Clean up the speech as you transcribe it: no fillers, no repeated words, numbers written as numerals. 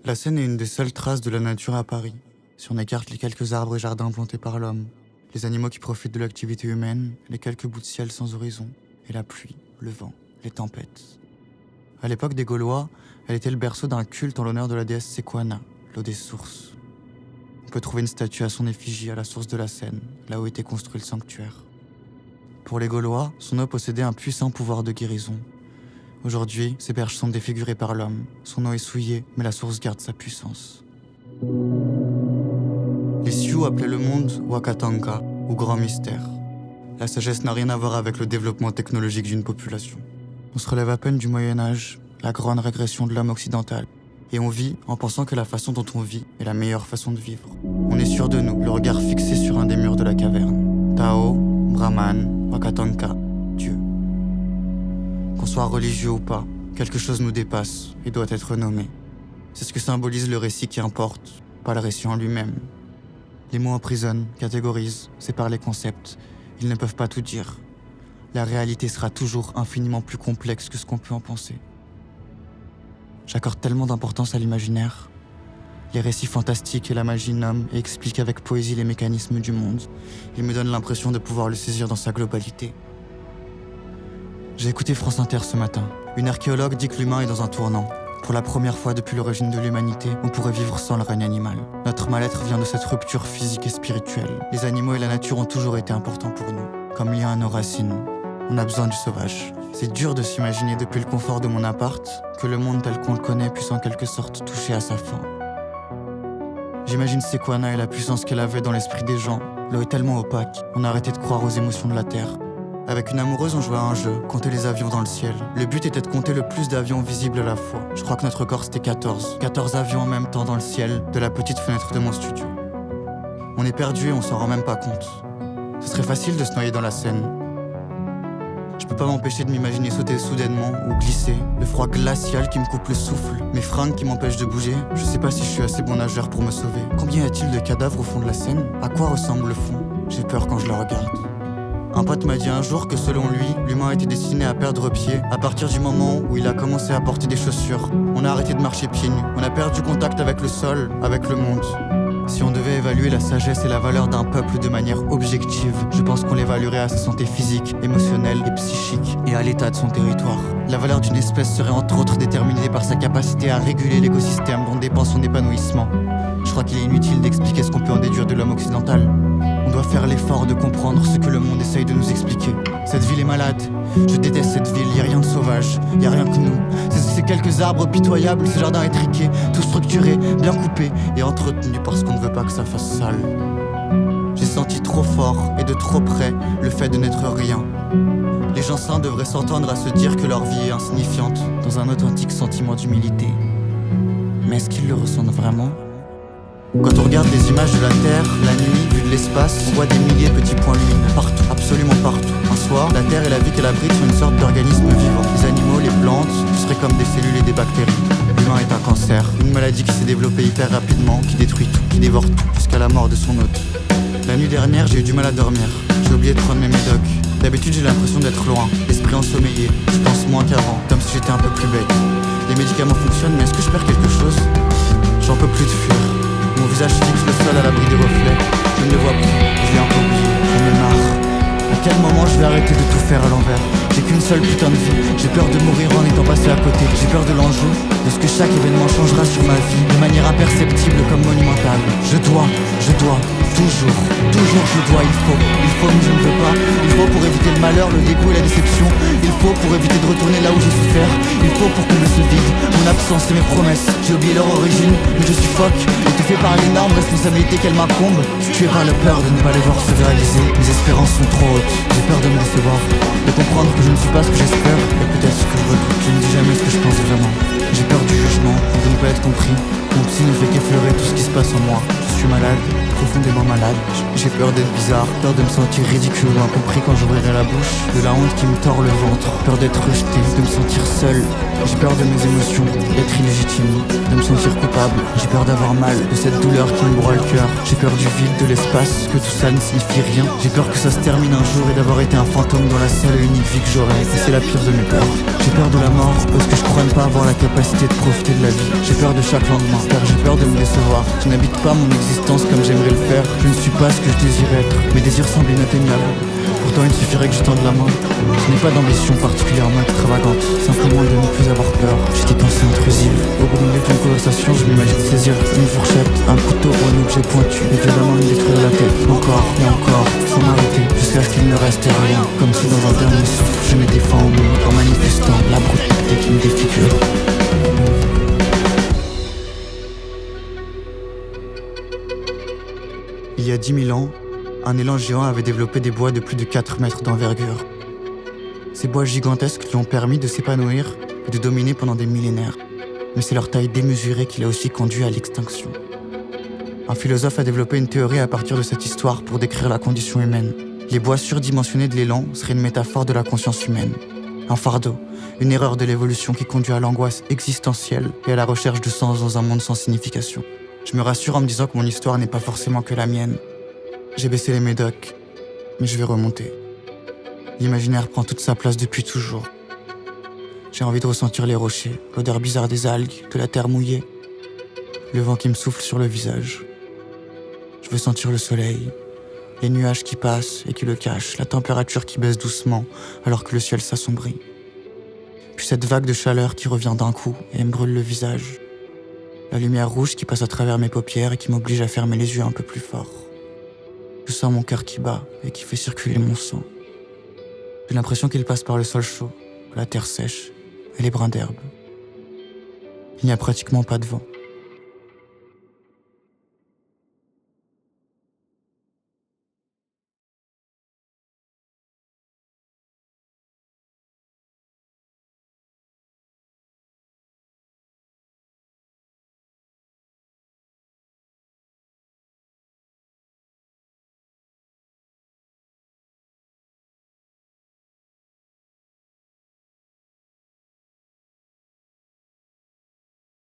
La Seine est une des seules traces de la nature à Paris. Si on écarte les quelques arbres et jardins plantés par l'homme, les animaux qui profitent de l'activité humaine, les quelques bouts de ciel sans horizon, et la pluie, le vent, les tempêtes. À l'époque des Gaulois, elle était le berceau d'un culte en l'honneur de la déesse Sequana, l'eau des sources. On peut trouver une statue à son effigie à la source de la Seine, là où était construit le sanctuaire. Pour les Gaulois, son eau possédait un puissant pouvoir de guérison. Aujourd'hui, ses berges sont défigurées par l'homme. Son eau est souillée, mais la source garde sa puissance. Les Sioux appelaient le monde Wakatanka, ou grand mystère. La sagesse n'a rien à voir avec le développement technologique d'une population. On se relève à peine du Moyen-Âge, la grande régression de l'homme occidental. Et on vit en pensant que la façon dont on vit est la meilleure façon de vivre. On est sûr de nous, le regard fixé sur un des murs de la caverne. Tao, Brahman, Wakatanka, Dieu. Qu'on soit religieux ou pas, quelque chose nous dépasse et doit être nommé. C'est ce que symbolise le récit qui importe, pas le récit en lui-même. Les mots emprisonnent, catégorisent, séparent les concepts. Ils ne peuvent pas tout dire. La réalité sera toujours infiniment plus complexe que ce qu'on peut en penser. J'accorde tellement d'importance à l'imaginaire. Les récits fantastiques et la magie nomment et expliquent avec poésie les mécanismes du monde. Ils me donnent l'impression de pouvoir le saisir dans sa globalité. J'ai écouté France Inter ce matin. Une archéologue dit que l'humain est dans un tournant. Pour la première fois depuis l'origine de l'humanité, on pourrait vivre sans le règne animal. Notre mal-être vient de cette rupture physique et spirituelle. Les animaux et la nature ont toujours été importants pour nous, comme lien à nos racines. On a besoin du sauvage. C'est dur de s'imaginer depuis le confort de mon appart que le monde tel qu'on le connaît puisse en quelque sorte toucher à sa fin. J'imagine Sequana et la puissance qu'elle avait dans l'esprit des gens. L'eau est tellement opaque, on a arrêté de croire aux émotions de la terre. Avec une amoureuse, on jouait à un jeu, compter les avions dans le ciel. Le but était de compter le plus d'avions visibles à la fois. Je crois que notre corps c'était 14. 14 avions en même temps dans le ciel, de la petite fenêtre de mon studio. On est perdu et on s'en rend même pas compte. Ce serait facile de se noyer dans la Seine. Je peux pas m'empêcher de m'imaginer sauter soudainement ou glisser. Le froid glacial qui me coupe le souffle, mes fringues qui m'empêchent de bouger. Je sais pas si je suis assez bon nageur pour me sauver. Combien y a-t-il de cadavres au fond de la Seine? À quoi ressemble le fond? J'ai peur quand je le regarde. Un pote m'a dit un jour que selon lui, l'humain était destiné à perdre pied à partir du moment où il a commencé à porter des chaussures. On a arrêté de marcher pieds nus, on a perdu contact avec le sol, avec le monde. Si on devait évaluer la sagesse et la valeur d'un peuple de manière objective, je pense qu'on l'évaluerait à sa santé physique, émotionnelle et psychique, et à l'état de son territoire. La valeur d'une espèce serait entre autres déterminée par sa capacité à réguler l'écosystème dont dépend son épanouissement. Je crois qu'il est inutile d'expliquer ce qu'on peut en déduire de l'homme occidental. On doit faire l'effort de comprendre ce que le monde essaye de nous expliquer. Cette ville est malade, je déteste cette ville, y a rien de sauvage, y a rien que nous. Ces quelques arbres pitoyables, ce jardin étriqué, tout structuré, bien coupé et entretenu parce qu'on ne veut pas que ça fasse sale. J'ai senti trop fort et de trop près le fait de n'être rien. Les gens sains devraient s'entendre à se dire que leur vie est insignifiante dans un authentique sentiment d'humilité. Mais est-ce qu'ils le ressentent vraiment ? Quand on regarde les images de la Terre, la nuit, vue de l'espace, on voit des milliers de petits points lumineux, partout, absolument partout. Un soir, la Terre et la vie qu'elle abrite sont une sorte d'organisme vivant. Les animaux, les plantes, seraient comme des cellules et des bactéries. L'humain est un cancer, une maladie qui s'est développée hyper rapidement, qui détruit tout, qui dévore tout, jusqu'à la mort de son hôte. La nuit dernière, j'ai eu du mal à dormir. J'ai oublié de prendre mes médocs. D'habitude, j'ai l'impression d'être loin, l'esprit ensommeillé. Je pense moins qu'avant, comme si j'étais un peu plus bête. Les médicaments fonctionnent, mais est-ce que je perds quelque chose? J'en peux plus de fuir. Mon visage fixe le sol à l'abri des reflets. Je ne le vois plus, je l'ai un peu oublié, j'en ai marre. À quel moment je vais arrêter de tout faire à l'envers? J'ai qu'une seule putain de vie, j'ai peur de mourir en étant passé à côté. J'ai peur de l'enjeu, de ce que chaque événement changera sur ma vie, de manière imperceptible comme monumentale. Je dois, toujours je dois, il faut, mais je ne veux pas. Il faut pour éviter le malheur, le dégoût et la déception. Il faut pour éviter de retourner là où j'ai souffert. Il faut pour combler ce vide, mon absence et mes promesses. J'ai oublié leur origine, mais je suffoque, étouffé par l'énorme responsabilité qu'elle m'incombe. Tué par la peur de ne pas les voir se réaliser. Mes espérances sont trop hautes, j'ai peur de me décevoir, de comprendre que je ne suis pas ce que j'espère et peut-être ce que je veux. Je ne dis jamais ce que je pense vraiment. J'ai peur du jugement, de ne pas être compris. Mon psy ne fait qu'effleurer tout ce qui se passe en moi. Je suis malade, profondément malade. J'ai peur d'être bizarre, peur de me sentir ridicule ou incompris quand j'ouvrirai la bouche. De la honte qui me tord le ventre, peur d'être rejeté, de me sentir seul. J'ai peur de mes émotions, d'être illégitime, de me sentir coupable. coupable. J'ai peur d'avoir mal, de cette douleur qui me broie le cœur. J'ai peur du vide, de l'espace, que tout ça ne signifie rien. J'ai peur que ça se termine un jour et d'avoir été un fantôme dans la seule et unique vie que j'aurai. Et c'est la pire de mes peurs. J'ai peur de la mort parce que je crois ne pas avoir la capacité de profiter de la vie. J'ai peur de chaque lendemain car j'ai peur de me décevoir. Je n'habite pas mon existence comme j'aimerais le faire. Je ne suis pas ce que je désire être. Mes désirs semblent inatteignables. Pourtant il suffirait que je tende la main. Je n'ai pas d'ambition particulièrement extravagante, simplement de ne plus avoir peur. J'ai des pensées intrusives. Au beau milieu d'une conversation, je m'imagine saisir une fourchette, un couteau ou un objet pointu et violemment me détruire la tête. Encore et encore, sans m'arrêter, jusqu'à ce qu'il ne reste rien. Comme si dans un dernier souffle, je me défends au monde en manifestant la brutalité qui me défigure. Il y a 10 000 ans, un élan géant avait développé des bois de plus de 4 mètres d'envergure. Ces bois gigantesques lui ont permis de s'épanouir et de dominer pendant des millénaires. Mais c'est leur taille démesurée qui l'a aussi conduit à l'extinction. Un philosophe a développé une théorie à partir de cette histoire pour décrire la condition humaine. Les bois surdimensionnés de l'élan seraient une métaphore de la conscience humaine. Un fardeau, une erreur de l'évolution qui conduit à l'angoisse existentielle et à la recherche de sens dans un monde sans signification. Je me rassure en me disant que mon histoire n'est pas forcément que la mienne. J'ai baissé les médocs, mais je vais remonter. L'imaginaire prend toute sa place depuis toujours. J'ai envie de ressentir les rochers, l'odeur bizarre des algues, de la terre mouillée, le vent qui me souffle sur le visage. Je veux sentir le soleil, les nuages qui passent et qui le cachent, la température qui baisse doucement alors que le ciel s'assombrit. Puis cette vague de chaleur qui revient d'un coup et me brûle le visage. La lumière rouge qui passe à travers mes paupières et qui m'oblige à fermer les yeux un peu plus fort. Je sens mon cœur qui bat et qui fait circuler mon sang. J'ai l'impression qu'il passe par le sol chaud, la terre sèche et les brins d'herbe. Il n'y a pratiquement pas de vent.